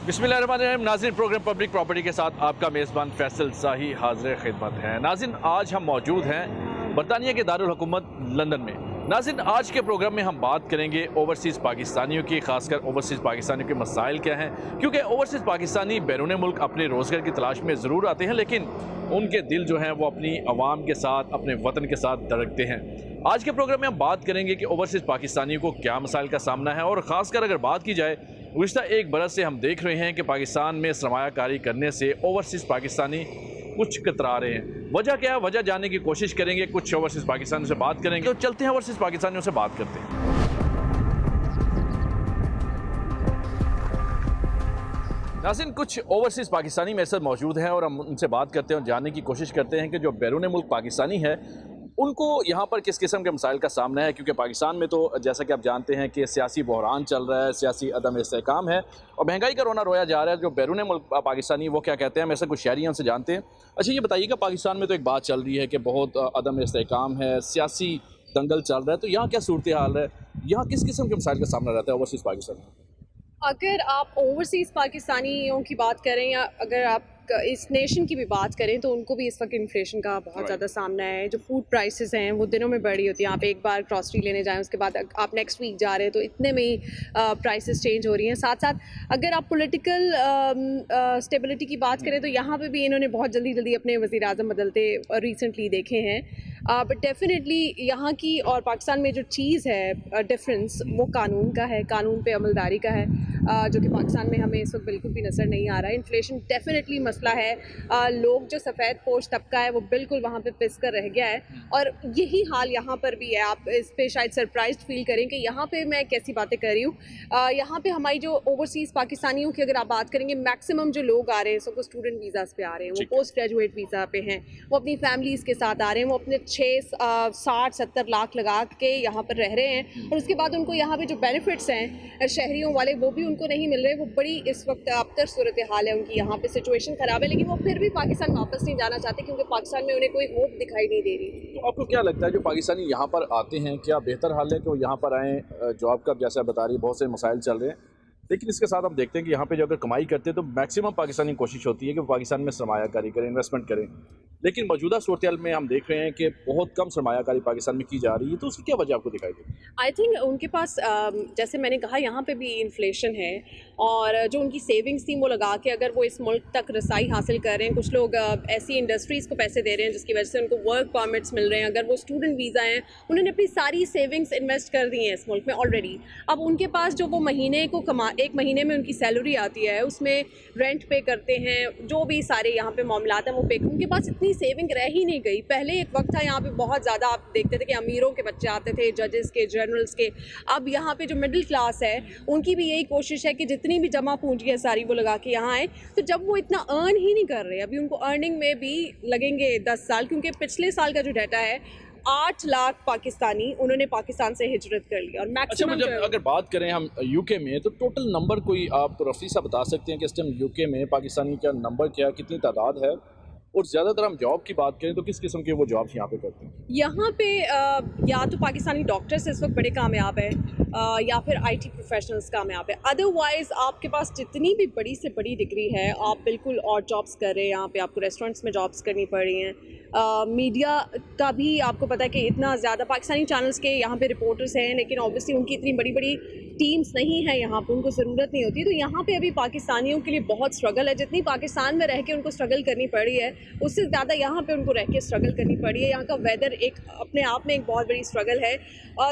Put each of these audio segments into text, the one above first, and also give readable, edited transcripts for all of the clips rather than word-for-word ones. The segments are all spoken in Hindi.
बिस्मिल्लाहिर्रहमानिर्रहीम। नाज़रीन, प्रोग्राम पब्लिक प्रॉपर्टी के साथ आपका मेज़बान फैसल शाही हाज़िर खिदमत है। नाज़रीन, आज हम मौजूद हैं बरतानिया के दारुल हुकूमत लंदन में। नाज़रीन, आज के प्रोग्राम में हम बात करेंगे ओवरसीज़ पाकिस्तानियों की, खासकर ओवरसीज़ पाकिस्तानियों के मसाइल क्या हैं, क्योंकि ओवरसीज़ पाकिस्तानी बैरून मुल्क अपने रोज़गार की तलाश में ज़रूर आते हैं, लेकिन उनके दिल जो हैं वो अपनी आवाम के साथ, अपने वतन के साथ धड़कते हैं। आज के प्रोग्राम में हम बात करेंगे कि ओवरसीज़ पाकिस्तानियों को क्या मसाइल का सामना है, और ख़ासकर अगर बात की जाए गुज़िश्ता एक बरस से हम देख रहे हैं कि पाकिस्तान में सरमायाकारी करने से ओवरसीज़ पाकिस्तानी कुछ कतरा रहे हैं। वजह क्या है, वजह जानने की कोशिश करेंगे, कुछ ओवरसीज़ पाकिस्तानियों से बात करेंगे। तो चलते हैं ओवरसीज़ पाकिस्तानियों से बात करते हैं। नाज़रीन, कुछ ओवरसीज़ पाकिस्तानी मेरे साथ मौजूद हैं और हम उनसे बात करते हैं और जानने की कोशिश करते हैं कि जो बैरून मुल्क पाकिस्तानी है उनको यहाँ पर किस किस्म के मसाइल का सामना है। क्योंकि पाकिस्तान में तो जैसा कि आप जानते हैं कि सियासी बहरान चल रहा है, सियासी अदम इस्तेहकाम है और महंगाई का रोना रोया जा रहा है। जो बैरून मुल्क पाकिस्तानी वो क्या कहते हैं, मेरे से कुछ शहरी उनसे जानते हैं। अच्छा, ये बताइएगा, पाकिस्तान में तो एक बात चल रही है कि बहुत अदम इस्तेहकाम है, सियासी दंगल चल रहा है, तो यहाँ क्या सूरत हाल है, यहाँ किस किस्म के मसाइल का सामना रहता है ओवरसीज़ पाकिस्तान में? अगर आप ओवरसीज़ पाकिस्तानियों की बात करें या अगर आप इस नेशन की भी बात करें तो उनको भी इस वक्त इन्फ्लेशन का बहुत ज़्यादा सामना है। जो फूड प्राइसेस हैं वो दिनों में बढ़ी होती हैं। आप एक बार ग्रॉसरी लेने जाएं, उसके बाद आप नेक्स्ट वीक जा रहे हैं तो इतने में ही प्राइसेस चेंज हो रही हैं। साथ साथ अगर आप पॉलिटिकल स्टेबिलिटी की बात करें तो यहाँ पे भी इन्होंने बहुत जल्दी जल्दी अपने वज़ीर आज़म बदलते रिसेंटली देखे हैं। बट डेफिनेटली यहाँ की और पाकिस्तान में जो चीज़ है डिफरेंस वो कानून का है, कानून पे अमलदारी का है, जो कि पाकिस्तान में हमें इस वक्त बिल्कुल भी नज़र नहीं आ रहा है। इन्फ्लेशन डेफिनेटली मसला है। लोग जो सफ़ेद पोश तबका है वो बिल्कुल वहाँ पे पिस कर रह गया है और यही हाल यहाँ पर भी है। आप इस पे शायद सरप्राइज्ड फील करें कि यहाँ पे मैं कैसी बातें कर रही हूँ। यहाँ पे हमारी जो ओवरसीज़ पाकिस्तानियों की अगर आप बात करेंगे, मैक्सिमम जो लोग आ रहे हैं सब स्टूडेंट वीज़ाज़ पे आ रहे हैं, वो पोस्ट ग्रेजुएट वीज़ा पे हैं, वो अपनी फैमिलीज़ के साथ आ रहे हैं, वो अपने 60-70 लाख लगा के यहाँ पर रह रहे हैं और उसके बाद उनको यहाँ पे जो बेनिफिट्स हैं शहरियों वाले वो भी उनको नहीं मिल रहे। वो बड़ी इस वक्त अबतर सूरत हाल है उनकी, यहाँ पे सिचुएशन ख़राब है, लेकिन वो फिर भी पाकिस्तान वापस नहीं जाना चाहते क्योंकि पाकिस्तान में उन्हें कोई होप दिखाई नहीं दे रही। तो आपको क्या लगता है, जो पाकिस्तानी यहाँ पर आते हैं, क्या बेहतर हाल है कि वो यहाँ पर आएँ? जॉब का जैसा बता रही है, बहुत से मसाइल चल रहे हैं, लेकिन इसके साथ हम देखते हैं कि यहाँ पे जो अगर कमाई करते हैं तो मैक्सिमम पाकिस्तानी की कोशिश होती है कि वो पाकिस्तान में सरमायाकारी करें, इन्वेस्टमेंट करें। लेकिन मौजूदा सूरत में हम देख रहे हैं कि बहुत कम सरमायाकारी पाकिस्तान में की जा रही है, तो उसकी क्या वजह आपको दिखाई देती है? आई थिंक उनके पास जैसे मैंने कहा यहाँ पे भी इन्फ्लेशन है और जो उनकी सेविंग्स थी वो लगा के अगर वो इस मुल्क तक रसाई हासिल कर रहे हैं, कुछ लोग ऐसी इंडस्ट्रीज़ को पैसे दे रहे हैं जिसकी वजह से उनको वर्क परमिट्स मिल रहे हैं, अगर वो स्टूडेंट वीज़ा हैं, उन्होंने अपनी सारी सेविंग्स इन्वेस्ट कर दी हैं इस मुल्क में ऑलरेडी। अब उनके पास जो वो महीने को एक महीने में उनकी सैलरी आती है उसमें रेंट पे करते हैं, जो भी सारे यहाँ पे मामलात हैं वो पे, उनके पास इतनी सेविंग रह ही नहीं गई। पहले एक वक्त था यहाँ पे बहुत ज़्यादा आप देखते थे कि अमीरों के बच्चे आते थे, जजेस के, जनरल्स के। अब यहाँ पे जो मिडिल क्लास है उनकी भी यही कोशिश है कि जितनी भी जमा पूंजी है सारी वो लगा के यहाँ आए। तो जब वो इतना अर्न ही नहीं कर रहे, अभी उनको अर्निंग में भी लगेंगे 10 साल, क्योंकि पिछले साल का जो डाटा है 8 लाख पाकिस्तानी उन्होंने पाकिस्तान से हिजरत कर लिया और मैक्सिमम। अच्छा, अगर बात करें हम यूके में, तो टोटल नंबर कोई आप रफी सा बता सकते हैं कि इस टाइम यूके में पाकिस्तानी का नंबर क्या, कितनी तादाद है? और ज़्यादातर हम जॉब की बात करें तो किस किस्म के वो जॉब्स यहाँ पे करते हैं? यहाँ पे या तो पाकिस्तानी डॉक्टर्स इस वक्त बड़े कामयाब है या फिर आईटी प्रोफेशनल्स कामयाब है। अदरवाइज़ आपके पास जितनी भी बड़ी से बड़ी डिग्री है आप बिल्कुल और जॉब्स कर रहे हैं। यहाँ पे आपको रेस्टोरेंट्स में जॉब्स करनी पड़ रही हैं। मीडिया का भी आपको पता है कि इतना ज़्यादा पाकिस्तानी चैनल्स के यहाँ पे रिपोर्टर्स हैं, लेकिन ऑब्वियसली उनकी इतनी बड़ी बड़ी टीम्स नहीं है यहाँ पे, उनको ज़रूरत नहीं होती। तो यहाँ पे अभी पाकिस्तानियों के लिए बहुत स्ट्रगल है। जितनी पाकिस्तान में रह के उनको स्ट्रगल करनी पड़ी है उससे ज़्यादा यहाँ पे उनको रह के स्ट्रगल करनी पड़ी है। यहाँ का वेदर एक अपने आप में एक बहुत बड़ी स्ट्रगल है।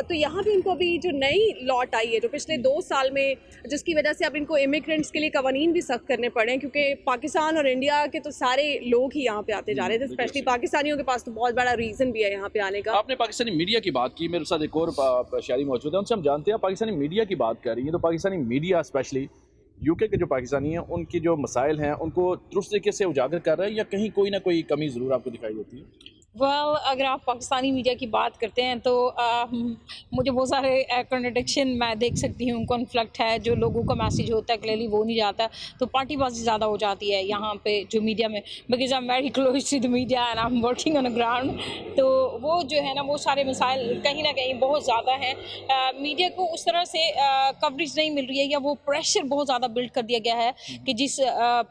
तो यहाँ पे उनको अभी जो नई लॉट आई है जो पिछले 2 साल में, जिसकी वजह से अब इनको इमिग्रेंट्स के लिए कवानीन भी सख्त करने पड़े हैं, क्योंकि पाकिस्तान और इंडिया के तो सारे लोग ही यहाँ पे आते जा रहे थे, स्पेशली पाकिस्तानियों के पास तो बहुत बड़ा रीज़न भी है यहाँ पे आने का। आपने पाकिस्तानी मीडिया की बात की, मेरे साथ एक और शायरी मौजूद है, उनसे हम जानते हैं पाकिस्तानी मीडिया की बात कर रही है। तो पाकिस्तानी मीडिया स्पेशली यूके के जो पाकिस्तानी हैं उनकी जो मसाइल हैं उनको दुरुस्त तरीके से उजागर कर रहा है या कहीं कोई ना कोई कमी ज़रूर आपको दिखाई देती है? अगर आप पाकिस्तानी मीडिया की बात करते हैं तो मुझे बहुत सारे कॉन्ट्रडिक्शन मैं देख सकती हूँ, कॉन्फ्लिक्ट है, जो लोगों का मैसेज होता है क्लियरली वो नहीं जाता, तो पार्टीबाजी ज़्यादा हो जाती है यहाँ पे जो मीडिया में, because I am very close to the media and I am working on the ground. तो वो जो है ना, वो सारे मसाइल कहीं ना कहीं बहुत ज़्यादा हैं। मीडिया को उस तरह से कवरेज नहीं मिल रही है, या वो प्रेशर बहुत ज़्यादा बिल्ड कर दिया गया है कि जिस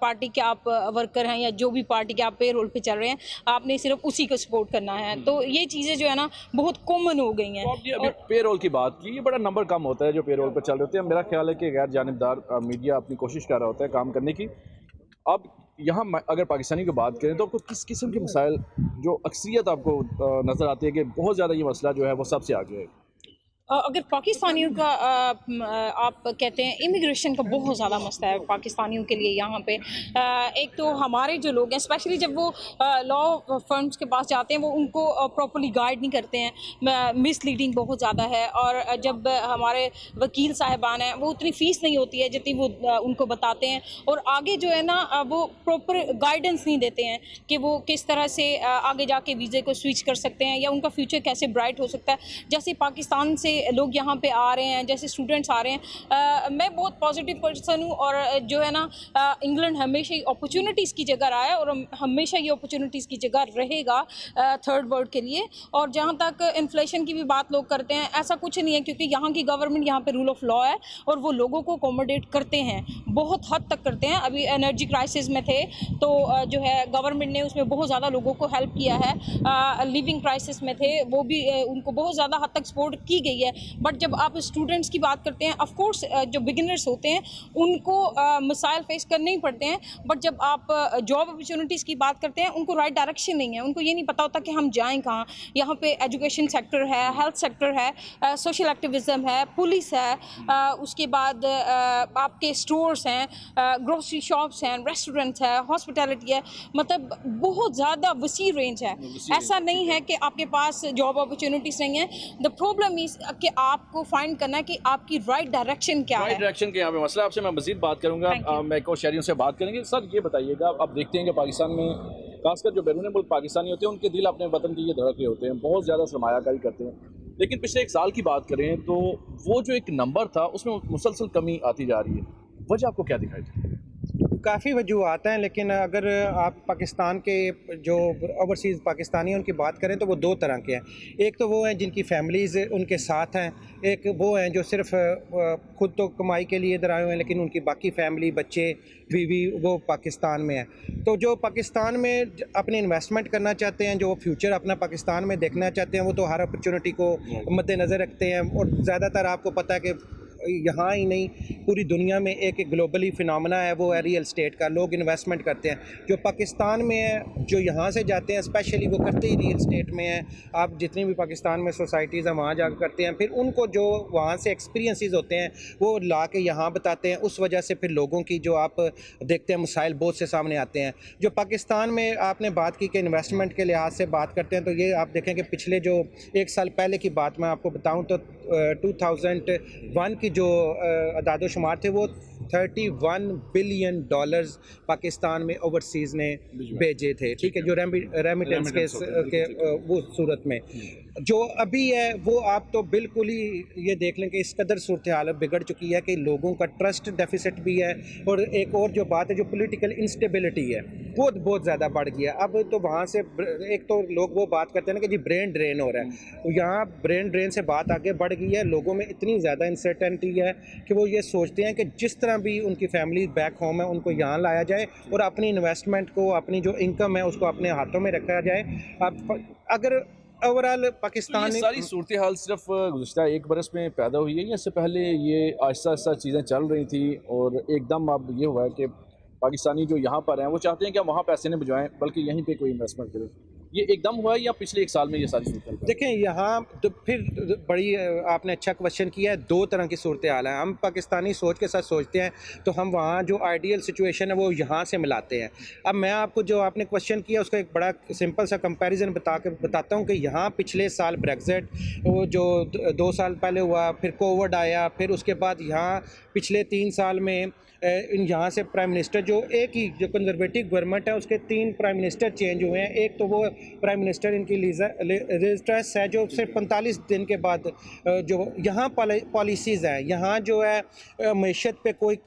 पार्टी के आप वर्कर हैं या जो भी पार्टी के आप पे रोल पे चल रहे हैं, आपने सिर्फ उसी को सपोर्ट करना है। तो ये चीज़ें जो है ना बहुत कॉमन हो गई हैं। तो आपने अभी पेरोल की बात की, ये बड़ा नंबर कम होता है जो पेरोल पर चल रहे होते हैं। मेरा ख्याल है कि गैर जानिबदार मीडिया अपनी कोशिश कर रहा होता है काम करने की। अब यहाँ अगर पाकिस्तानी की बात करें तो आपको किस किस्म के मसाइल जो अक्सरियत आपको नज़र आती है कि बहुत ज़्यादा ये मसला जो है वो सबसे आगे है? अगर पाकिस्तानियों का आप कहते हैं, इमिग्रेशन का बहुत ज़्यादा मसला है पाकिस्तानियों के लिए यहाँ पे। एक तो हमारे जो लोग हैं, स्पेशली जब वो लॉ फर्म्स के पास जाते हैं, वो उनको प्रॉपर्ली गाइड नहीं करते हैं, मिसलीडिंग बहुत ज़्यादा है। और जब हमारे वकील साहिबान हैं, वो उतनी फ़ीस नहीं होती है जितनी वो उनको बताते हैं, और आगे जो है ना वो प्रॉपर गाइडेंस नहीं देते हैं कि वो किस तरह से आगे जाके वीज़े को स्विच कर सकते हैं या उनका फ्यूचर कैसे ब्राइट हो सकता है। जैसे पाकिस्तान से लोग यहाँ पे आ रहे हैं, जैसे स्टूडेंट्स आ रहे हैं, मैं बहुत पॉजिटिव पर्सन हूँ, और जो है ना इंग्लैंड हमेशा ही अपॉर्चुनिटीज़ की जगह रहा है और हमेशा ये अपॉर्चुनिटीज़ की जगह रहेगा थर्ड वर्ल्ड के लिए। और जहाँ तक इन्फ्लेशन की भी बात लोग करते हैं, ऐसा कुछ नहीं है, क्योंकि यहाँ की गवर्नमेंट, यहाँ पे रूल ऑफ लॉ है और वो लोगों को अकोमोडेट करते हैं, बहुत हद तक करते हैं। अभी एनर्जी क्राइसिस में थे तो जो है गवर्नमेंट ने उसमें बहुत ज़्यादा लोगों को हेल्प किया है। लिविंग क्राइसिस में थे, वो भी उनको बहुत ज़्यादा हद तक सपोर्ट की गई है। बट जब आप स्टूडेंट्स की बात करते हैं, ऑफ कोर्स जो बिगिनर्स होते हैं उनको मसाइल फेस करने ही पड़ते हैं। बट जब आप जॉब अपॉर्चुनिटीज़ की बात करते हैं, उनको राइट डायरेक्शन नहीं है, उनको ये नहीं पता होता कि हम जाएं कहाँ। यहाँ पे एजुकेशन सेक्टर है, हेल्थ सेक्टर है, सोशल एक्टिविज़म है, पुलिस है, उसके बाद आपके स्टोर्स हैं, ग्रोसरी शॉप्स हैं, रेस्टोरेंट्स है, हॉस्पिटैलिटी है, मतलब बहुत ज़्यादा वसी रेंज है। ऐसा नहीं है कि आपके पास जॉब अपॉर्चुनिटीज़ नहीं है। द प्रॉब्लम इज़ कि आपको फाइंड करना है कि आपकी राइट डायरेक्शन क्या है। राइट डायरेक्शन के यहाँ पे मसला। आपसे मैं मज़ीद बात करूँगा, मैं एक और शहरियों से बात करेंगे। सर ये बताइएगा, आप देखते हैं कि पाकिस्तान में खासकर जो बैरून मुल्क पाकिस्तानी होते हैं, उनके दिल अपने वतन के लिए धड़क रहे होते हैं, बहुत ज़्यादा सरमायाकारी करते हैं। लेकिन पिछले एक साल की बात करें तो वो जो एक नंबर था उसमें मुसलसल कमी आती जा रही है। वजह आपको क्या दिखाई दी? काफ़ी वजूहत हैं, लेकिन अगर आप पाकिस्तान के जो ओवरसीज़ पाकिस्तानी हैं उनकी बात करें तो वो दो तरह के हैं। एक तो वो हैं जिनकी फैमिलीज़ उनके साथ हैं, एक वो हैं जो सिर्फ खुद तो कमाई के लिए इधर आए हुए हैं, लेकिन उनकी बाकी फैमिली, बच्चे, बीवी वो पाकिस्तान में हैं। तो जो पाकिस्तान में अपनी इन्वेस्टमेंट करना चाहते हैं, जो फ्यूचर अपना पाकिस्तान में देखना चाहते हैं, वो तो हर अपॉर्चुनिटी को मद्देनज़र रखते हैं। और ज़्यादातर आपको पता है कि यहाँ ही नहीं पूरी दुनिया में एक ग्लोबली फिनोमेना है, वो है रियल एस्टेट का। लोग इन्वेस्टमेंट करते हैं जो पाकिस्तान में है, जो यहाँ से जाते हैं स्पेशली वो करते ही रियल एस्टेट में हैं। आप जितनी भी पाकिस्तान में सोसाइटीज़ हैं वहाँ जाकर करते हैं, फिर उनको जो वहाँ से एक्सपीरियंसेस होते हैं वो ला के यहाँ बताते हैं। उस वजह से फिर लोगों की जो आप देखते हैं मसाइल बहुत से सामने आते हैं। जो पाकिस्तान में आपने बात की कि इन्वेस्टमेंट के लिहाज से बात करते हैं, तो ये आप देखें कि पिछले जो एक साल पहले की बात मैं आपको बताऊँ तो 2001 की जो अदाद-ओ-शुमार थे वो $31 बिलियन पाकिस्तान में ओवरसीज़ ने भेजे थे, ठीक है, जो रेमिटेंस के वो सूरत में। जो अभी है वो आप तो बिल्कुल ही ये देख लें कि इस कदर सूरत हालत बिगड़ चुकी है कि लोगों का ट्रस्ट डेफिसिट भी है। और एक और जो बात है, जो पॉलिटिकल इंस्टेबिलिटी है वो बहुत ज़्यादा बढ़ गया। अब तो वहाँ से एक तो लोग वो बात करते हैं ना कि जी ब्रेन ड्रेन हो रहा है, तो यहाँ ब्रेन ड्रेन से बात आगे बढ़ गई है। लोगों में इतनी ज़्यादा अनसर्टेनिटी है कि वो ये सोचते हैं कि जिस तरह भी उनकी फैमिली बैक होम है उनको यहाँ लाया जाए और अपनी इन्वेस्टमेंट को, अपनी जो इनकम है उसको अपने हाथों में रखा जाए। अब अगर ओवरऑल पाकिस्तान सारी सूरत हाल सिर्फ गुज़श्ता एक बरस में पैदा हुई है या इससे पहले ये आहिस्ता आहिस्ता चीज़ें चल रही थी और एकदम अब ये हुआ है कि पाकिस्तानी जो यहाँ पर हैं वो चाहते हैं कि हम वहाँ पैसे नहीं भिजवाएं बल्कि यहीं पे कोई इन्वेस्टमेंट करें? ये एकदम हुआ है या पिछले एक साल में ये सारी सूरत? देखें यहाँ तो फिर बड़ी आपने अच्छा क्वेश्चन किया है। दो तरह की सूरत हाल है। हम पाकिस्तानी सोच के साथ सोचते हैं तो हम वहाँ जो आइडियल सिचुएशन है वो यहाँ से मिलाते हैं। अब मैं आपको जो आपने क्वेश्चन किया उसका एक बड़ा सिंपल सा कंपैरिजन बताता हूँ कि यहाँ पिछले साल ब्रेक्जिट वो जो 2 साल पहले हुआ, फिर कोविड आया, फिर उसके बाद यहाँ पिछले 3 साल में यहाँ से प्राइम मिनिस्टर जो एक ही जो कंजर्वेटिव गवर्नमेंट है उसके 3 प्राइम मिनिस्टर चेंज हुए हैं। एक तो वो प्राइम मिनिस्टर इनकी लिज ट्रस है जो सिर्फ 45 दिन के बाद जो यहाँ पॉलिसीज़ हैं, यहाँ जो है मैशत पे कोई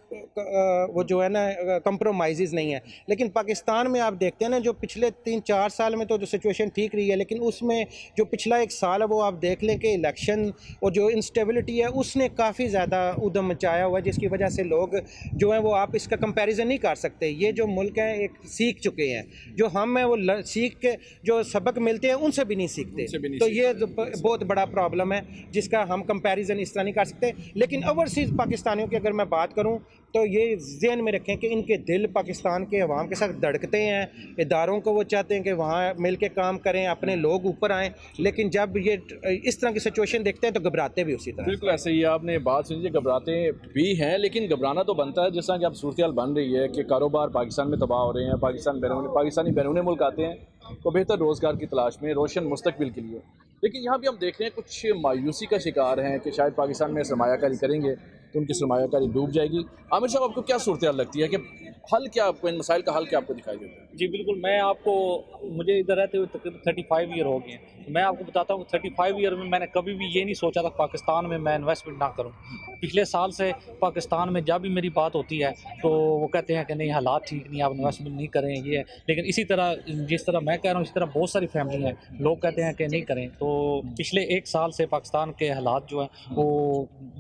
वो जो है ना कंप्रोमाइज़ नहीं है। लेकिन पाकिस्तान में आप देखते हैं ना, जो पिछले 3-4 साल में तो जो सिचुएशन ठीक रही है, लेकिन उसमें जो पिछला 1 साल है वो आप देख लें कि इलेक्शन और जो इंस्टेबिलिटी है उसने काफ़ी ज़्यादा उधम मचाया हुआ है, जिसकी वजह से लोग जो हैं वो आप इसका कंपैरिजन नहीं कर सकते। ये जो मुल्क है एक सीख चुके हैं, जो हम हैं वो सीख के जो सबक मिलते हैं उनसे भी नहीं सीखते। तो ये बहुत बड़ा प्रॉब्लम है जिसका हम कंपैरिजन इस तरह नहीं कर सकते। लेकिन ओवरसीज़ पाकिस्तानियों की अगर मैं बात करूँ तो ये ज़हन में रखें कि इनके दिल पाकिस्तान के अवाम के साथ धड़कते हैं, इदारों को वो चाहते हैं कि वहाँ मिल के काम करें, अपने लोग ऊपर आएँ, लेकिन जब ये इस तरह की सिचुएशन देखते हैं तो घबराते भी उसी तरह। बिल्कुल ऐसे ही आपने बात सुनी, घबराते भी हैं, लेकिन घबराना तो बनता है। जिस तरह की अब सूरत बन रही है कि कारोबार पाकिस्तान में तबाह हो रहे हैं, पाकिस्तानी बैरून मुल्क आते हैं तो बेहतर रोज़गार की तलाश में, रोशन मुस्तकबिल के लिए। लेकिन यहाँ भी हम देख रहे हैं कुछ मायूसी का शिकार हैं कि शायद पाकिस्तान में सरमायाकारी करेंगे तो उनकी सरमायाकारी डूब जाएगी। आमिर साहब, आपको क्या सूरत लगती है कि हल क्या, आपको इन मसाइल का हल क्या आपको दिखाई देता है? जी बिल्कुल, मुझे इधर रहते हुए तकरीबन 35 ईयर हो गए हैं। मैं आपको बताता हूँ 35 ईयर में मैंने कभी भी ये नहीं सोचा था पाकिस्तान में मैं इन्वेस्टमेंट ना करूँ। पिछले साल से पाकिस्तान में जब भी मेरी बात होती है तो वो कहते हैं कि नहीं, हालात ठीक नहीं, आप इन्वेस्टमेंट नहीं करें ये है। लेकिन इसी तरह जिस तरह मैं कह रहा हूँ, इस तरह बहुत सारी फैमिली हैं, लोग कहते हैं कि नहीं करें। तो पिछले 1 साल से पाकिस्तान के हालात जो हैं वो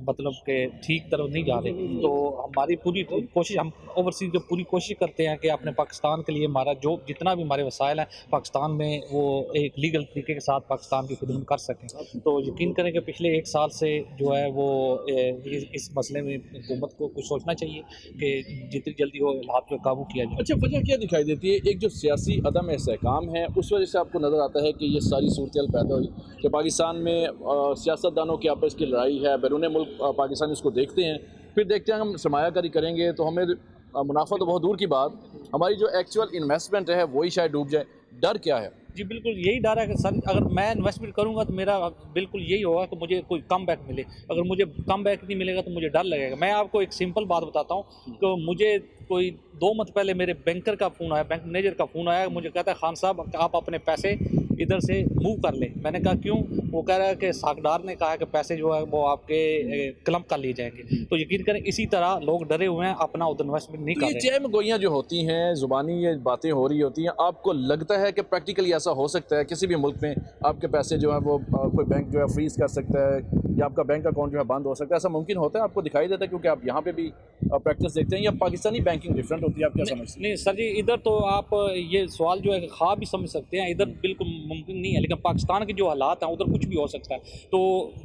मतलब कि ठीक तरफ नहीं जा रहे। तो हमारी पूरी कोशिश, हम ओवरसीज जो पूरी कोशिश करते हैं कि अपने पाकिस्तान के लिए हमारा जो जितना भी हमारे वसाइल हैं पाकिस्तान में वो एक लीगल तरीके के साथ पाकिस्तान की खिदमत कर सकें। तो यकीन करें कि पिछले 1 साल से जो है वो इस मसले में हुकूमत को कुछ सोचना चाहिए कि जितनी जल्दी हो हालात पर काबू किया जाए। अच्छा, वजह क्या दिखाई देती है? एक जो सियासी अदम इस्तेहकाम है उस वजह से आपको नज़र आता है कि ये सारी सूरत पैदा हुई कि पाकिस्तान में सियासतदानों की आपस की लड़ाई है, बैरून मुल्क पाकिस्तान इसको देखते हैं, फिर देखते हैं हम सरमायाकारी करेंगे तो हमें मुनाफा तो बहुत दूर की बात, हमारी जो एक्चुअल इन्वेस्टमेंट है वही शायद डूब जाए। डर क्या है? जी बिल्कुल यही डर है कि सर अगर मैं इन्वेस्टमेंट करूंगा तो मेरा बिल्कुल यही होगा कि मुझे कोई कम बैक मिले। अगर मुझे कम बैक नहीं मिलेगा तो मुझे डर लगेगा। मैं आपको एक सिंपल बात बताता हूँ कि मुझे कोई 2 मंथ पहले मेरे बैंकर का फ़ोन आया, बैंक मैनेजर का फ़ोन आया, मुझे कहता है खान साहब आप अपने पैसे इधर से मूव कर लें। मैंने कहा क्यों? वो कह रहा है कि साखदार ने कहा है कि पैसे जो है वो आपके क्लम्प कर लिए जाएंगे। तो यकीन करें इसी तरह लोग डरे हुए हैं, अपना उधर इन्वेस्टमेंट नहीं कर रहे। ये चहम गोइयाँ जो होती हैं, ज़ुबानी ये बातें हो रही होती हैं, आपको लगता है कि प्रैक्टिकली ऐसा हो सकता है किसी भी मुल्क में आपके पैसे जो है वो कोई बैंक जो है फ्रीज़ कर सकता है या आपका बैंक अकाउंट जो है बंद हो सकता है? ऐसा मुमकिन होता है? आपको दिखाई देता है क्योंकि आप यहाँ पे भी प्रैक्टिस देखते हैं, या पाकिस्तानी बैंकिंग डिफरेंट होती है? आप क्या समझते हैं? नहीं सर जी, इधर तो आप ये सवाल जो है ख्वाब भी समझ सकते हैं, इधर बिल्कुल मुमकिन नहीं है। लेकिन पाकिस्तान के जो हालात हैं उधर कुछ भी हो सकता है, तो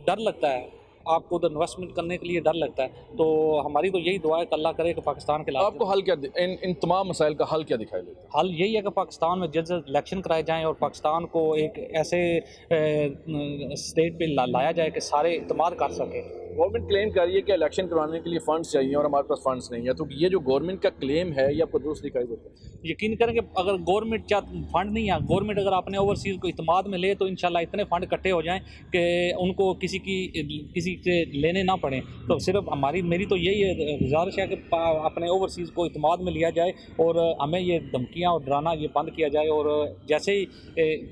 डर लगता है आपको उधर इन्वेस्टमेंट करने के लिए, डर लगता है। तो हमारी तो यही दुआ है कि अल्लाह करे कि पाकिस्तान के आपको हल क्या, इन तमाम मसाइल का हल क्या दिखाई देता है? हल यही है कि पाकिस्तान में जल्द इलेक्शन कराए जाएं और पाकिस्तान को एक ऐसे स्टेट पे लाया जाए कि सारे इत्मीनान कर सकें। गवर्नमेंट क्लेम कर रही है कि इलेक्शन करवाने के लिए फ़ंड्स चाहिए और हमारे पास फ़ंड्स नहीं है, तो ये जो गवर्नमेंट का क्लेम है ये आपको दुरुस्त दिखाई देता है? यकीन करें कि अगर गवर्नमेंट फंड नहीं है, गवर्नमेंट अगर अपने ओवरसीज़ को इत्मीनान में ले तो इंशाल्लाह इतने फ़ंड इकट्ठे हो जाएं कि उनको किसी से लेने ना पड़े। तो सिर्फ मेरी तो यही गुजारिश है कि अपने ओवरसीज़ को इत्मीनान में लिया जाए और हमें ये धमकियाँ और डराना ये बंद किया जाए। और जैसे ही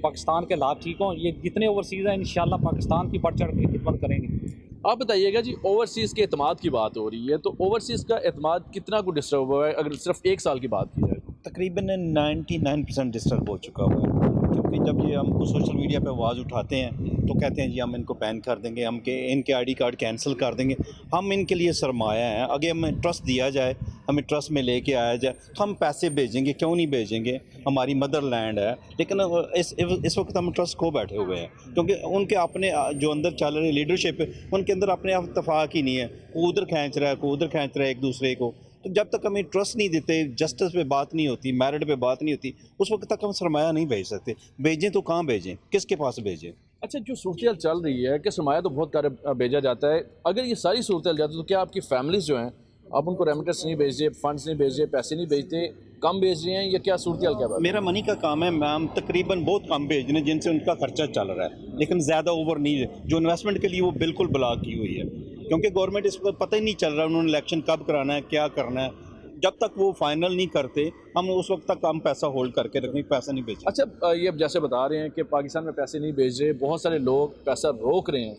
पाकिस्तान के हालात ठीक हों, ये जितने ओवरसीज़ हैं इंशाल्लाह पाकिस्तान की बढ़ चढ़ के खिदमत करेंगे। आप बताइएगा जी, ओवरसीज़ के एतमाद की बात हो रही है तो ओवरसीज़ का एतमाद कितना को डिस्टर्ब हुआ है अगर सिर्फ 1 साल की बात की जाए? तकरीबन 99% डिस्टर्ब हो चुका हुआ है, क्योंकि जब ये हमको सोशल मीडिया पे आवाज़ उठाते हैं तो कहते हैं जी हम इनको बैन कर देंगे, हम इनके आईडी कार्ड कैंसिल कर देंगे। हम इनके लिए सरमाया है, अगर हमें ट्रस्ट दिया जाए, हमें ट्रस्ट में लेके आया जाए तो हम पैसे भेजेंगे, क्यों नहीं भेजेंगे? हमारी मदरलैंड है। लेकिन इस वक्त हम ट्रस्ट को बैठे हुए हैं क्योंकि उनके अपने जो अंदर चल रही लीडरशिप है उनके अंदर अपने आप इत्तेफाक ही नहीं है, कोई उधर खींच रहा है, कोई उधर खींच रहा है एक दूसरे को। तो जब तक हमें ट्रस्ट नहीं देते, जस्टिस पे बात नहीं होती, मेरिट पे बात नहीं होती, उस वक्त तक हम सरमाया नहीं भेज सकते। भेजें तो कहाँ भेजें, किसके पास भेजें? अच्छा, जो सूरत चल रही है कि सरमाया तो बहुत कार्य भेजा जाता है, अगर ये सारी सूरत जाती है तो क्या आपकी फैमिलीज़ जो हैं आप उनको रेमिटेंस नहीं भेजते, फंड्स नहीं भेजते, पैसे नहीं भेजते, कम भेज रहे हैं, या क्या सूरत क्या बात? मेरा मनी का काम है, मैम तकरीबन बहुत कम भेज रहे हैं जिनसे उनका खर्चा चल रहा है, लेकिन ज़्यादा ओवर नहीं है। जो इन्वेस्टमेंट के लिए वो बिल्कुल ब्लॉक की हुई है क्योंकि गवर्नमेंट इसको पता ही नहीं चल रहा उन्होंने इलेक्शन कब कराना है, क्या करना है। जब तक वो फाइनल नहीं करते हम उस वक्त तक हम पैसा होल्ड करके रखेंगे, पैसा नहीं बेचेंगे। अच्छा, ये अब जैसे बता रहे हैं कि पाकिस्तान में पैसे नहीं भेज रहे, बहुत सारे लोग पैसा रोक रहे हैं,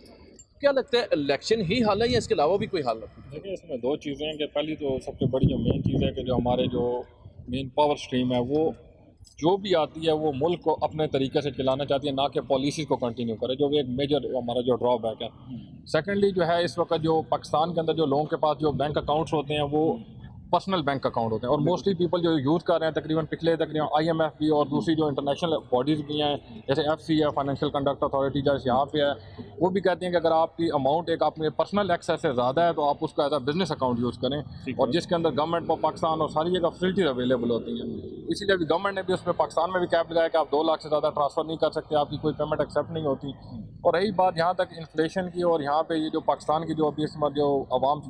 क्या लगता है इलेक्शन ही हल है या इसके अलावा भी कोई हल है? देखिए, इसमें दो चीज़ें हैं कि पहली तो सबसे बड़ी जो मेन चीज़ है कि जो हमारे जो मेन पावर स्ट्रीम है वो जो भी आती है वो मुल्क को अपने तरीके से चलाना चाहती है, ना कि पॉलिसीज़ को कंटिन्यू करे, जो भी एक मेजर हमारा जो ड्रॉबैक है। सेकेंडली जो है इस वक्त जो पाकिस्तान के अंदर जो लोगों के पास जो बैंक अकाउंट्स होते हैं वो पर्सनल बैंक अकाउंट होते हैं, और मोस्टली पीपल जो यूज़ कर रहे हैं तकरीबन IMF भी और दूसरी जो इंटरनेशनल बॉडीज़ भी हैं जैसे FC है, फाइनेंशियल कंडक्ट अथॉरिटी जैसे यहाँ पे है, वो भी कहती हैं कि अगर आपकी अमाउंट एक आपके पर्सनल एक्सेस से ज़्यादा है तो आप उसको as a business account use करें, और जिसके अंदर गवर्नमेंट को पाकिस्तान और सारी जगह फैसिलिटीज अवेलेबल होती हैं। इसीलिए अभी गवर्नमेंट ने भी उस पर पाकिस्तान में भी कैप लगाया कि आप 2 लाख से ज़्यादा ट्रांसफ़र नहीं कर सकते, आपकी कोई पेमेंट एक्सेप्ट नहीं होती। और रही बात यहाँ तक इन्फ्लेशन की, और यहाँ पे ये जो पाकिस्तान की जो अभी इस जो अवाम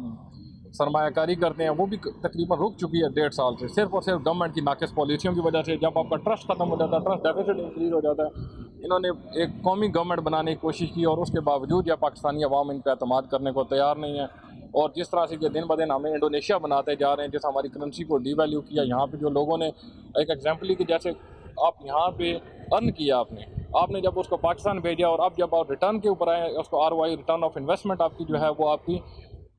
सरमायाकारी करते हैं वो भी तकरीबन रुक चुकी है 1.5 साल से, सिर्फ और सिर्फ गवर्नमेंट की नाकिस पॉलिसियों की वजह से। जब आपका ट्रस्ट खत्म हो जाता है, ट्रस्ट डेफिसिट इंक्रीज हो जाता है। इन्होंने एक कौमी गवर्नमेंट बनाने की कोशिश की और उसके बावजूद या पाकिस्तानी अवाम इन पर एतमाद करने को तैयार नहीं है, और जिस तरह से दिन ब दिन हमें इंडोनेशिया बनाते जा रहे हैं, जैसे हमारी करेंसी को डीवैल्यू किया। यहाँ पे जो लोगों ने एक एग्जाम्पल की, जैसे आप यहाँ पे अर्न किया आपने जब उसको पाकिस्तान भेजा, और अब जब आप रिटर्न के ऊपर आए उसको ROI रिटर्न ऑफ इन्वेस्टमेंट आपकी जो है वो आपकी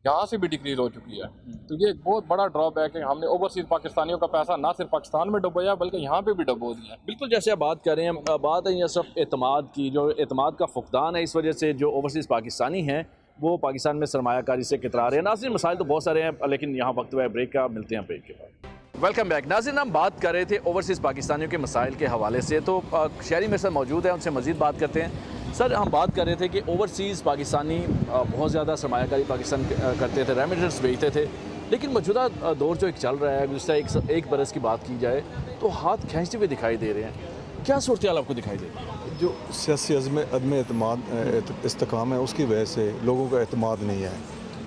यहाँ से भी डिक्रीज हो चुकी है। तो ये एक बहुत बड़ा ड्रॉबैक है। हमने ओवरसीज़ पाकिस्तानियों का पैसा ना सिर्फ पाकिस्तान में डुबोया बल्कि यहाँ पे भी डुबो दिया। बिल्कुल, जैसे आप बात कर रहे हैं, बात है ये सिर्फ एतमाद की, जो एतमाद का फुकदान है, इस वजह से जो ओवरसीज़ पाकिस्तानी हैं वो पाकिस्तान में सरमायाकारी से कतरा रहे हैं। नाज़रीन, मसाइल तो बहुत सारे हैं, लेकिन यहाँ वक्त है ब्रेक का, मिलते हैं ब्रेक के बाद। Welcome back. नाज़रीन, हम बात कर रहे थे ओवरसीज़ पाकिस्तानियों के मसाइल के हवाले से, तो शहरी मेरे साथ मौजूद है, उनसे मज़ीद बात करते हैं। सर, हम बात कर रहे थे कि ओवरसीज़ पाकिस्तानी बहुत ज़्यादा सरमायाकारी पाकिस्तान करते थे, रेमिटेंस भेजते थे, लेकिन मौजूदा दौर जो एक चल रहा है, गुज़श्ता एक बरस की बात की जाए तो हाथ खींचते हुए दिखाई दे रहे हैं। क्या सूरत हाल आपको दिखाई दे रही है? जो सियासी अदम एतमाद इस्तेकाम है उसकी वजह से लोगों का एतमाद नहीं है।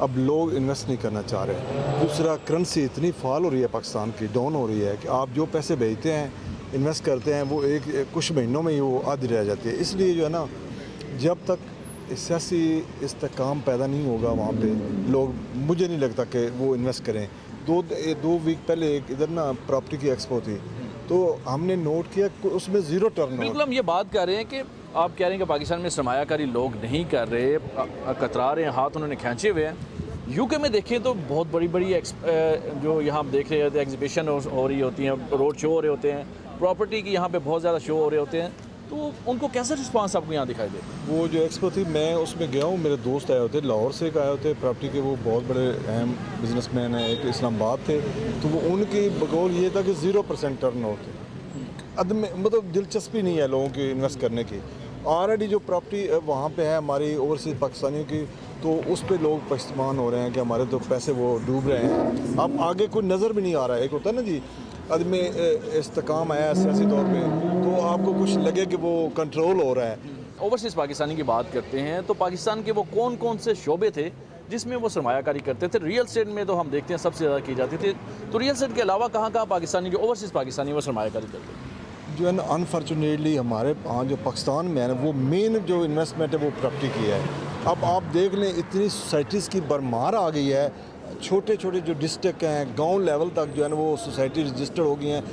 अब लोग इन्वेस्ट नहीं करना चाह रहे। दूसरा, करेंसी इतनी फॉल हो रही है पाकिस्तान की, डाउन हो रही है कि आप जो पैसे भेजते हैं, इन्वेस्ट करते हैं, वो कुछ महीनों में ही वो आधी रह जाती है। इसलिए जो है ना, जब तक सियासी इस्तेकाम पैदा नहीं होगा वहाँ पे लोग, मुझे नहीं लगता कि वो इन्वेस्ट करें। दो वीक पहले इधर ना प्रॉपर्टी की एक्सपो थी, तो हमने नोट किया उसमें ज़ीरो टर्न। बिल्कुल, हम ये बात कर रहे हैं कि आप कह रहे हैं कि पाकिस्तान में सरमायाकारी लोग नहीं कर रहे, कतरा रहे हैं, हाथ उन्होंने खींचे हुए हैं। UK में देखें तो बहुत बड़ी बड़ी जो यहाँ हम देख रहे होते हैं, एग्जीबिशन हो रही होती हैं, रोड शो हो रहे होते हैं, प्रॉपर्टी की यहाँ पे बहुत ज़्यादा शो हो रहे होते हैं, तो उनको कैसा रिस्पांस आपको यहाँ दिखाई देता है? वो जो एक्सपो थी, मैं उसमें गया हूँ, मेरे दोस्त आए होते, लाहौर से आए होते, प्रॉपर्टी के वो बहुत बड़े अहम बिजनेसमैन हैं, एक इस्लामाबाद थे, तो वो उनकी बकौल ये था कि 0% टर्न होते, मतलब दिलचस्पी नहीं है लोगों की इन्वेस्ट करने की। ऑलरेडी जो प्रॉपर्टी वहाँ पे है हमारी ओवरसीज़ पाकिस्तानियों की, तो उस पर लोग पश्तमान हो रहे हैं कि हमारे तो पैसे वो डूब रहे हैं। अब आगे कोई नज़र भी नहीं आ रहा है। एक होता है ना जी, अदम इस्तेकाम आया सियासी तौर पे, तो आपको कुछ लगे कि वो कंट्रोल हो रहा है। ओवरसीज़ पाकिस्तानी की बात करते हैं तो पाकिस्तान के वो कौन कौन से शोबे थे जिसमें वो सरमायाकारी करते थे? रियल एस्टेट में तो हम देखते हैं सबसे ज़्यादा की जाती थी, तो रियल एस्टेट के अलावा कहाँ कहाँ पाकिस्तानी जो ओवरसीज़ पाकिस्तानी वो सरमायाकारी करते थे? जो है ना, अनफॉर्चुनेटली हमारे यहाँ जो पाकिस्तान में है ना, वो मेन जो इन्वेस्टमेंट है वो प्रॉपर्टी की है। अब आप देख लें, इतनी सोसाइटीज़ की भरमार आ गई है, छोटे छोटे जो डिस्ट्रिक्ट हैं, गांव लेवल तक जो है ना वो सोसाइटी रजिस्टर्ड हो गई हैं,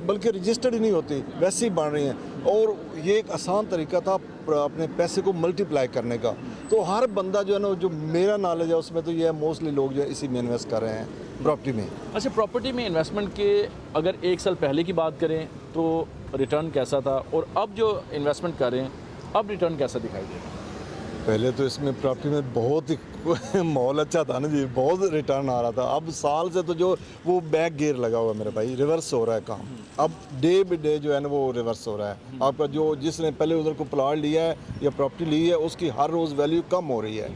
बल्कि रजिस्टर्ड ही नहीं होती, वैसे ही बन रही हैं। और ये एक आसान तरीका था अपने पैसे को मल्टीप्लाई करने का। तो हर बंदा जो है ना, जो मेरा नॉलेज है उसमें, तो ये है मोस्टली लोग जो है इसी में इन्वेस्ट कर रहे हैं, प्रॉपर्टी में। अच्छा, प्रॉपर्टी में इन्वेस्टमेंट के अगर 1 साल पहले की बात करें तो रिटर्न कैसा था, और अब जो इन्वेस्टमेंट कर रहे हैं अब रिटर्न कैसा दिखाई दे रहा है? पहले तो इसमें प्रॉपर्टी में बहुत ही माहौल अच्छा था ना जी, बहुत रिटर्न आ रहा था। अब साल से तो जो वो बैक गियर लगा हुआ है मेरे भाई, रिवर्स हो रहा है काम। अब डे बाई डे जो है ना वो रिवर्स हो रहा है। आपका जो जिसने पहले उधर को प्लाट लिया है या प्रॉपर्टी ली है, उसकी हर रोज़ वैल्यू कम हो रही है।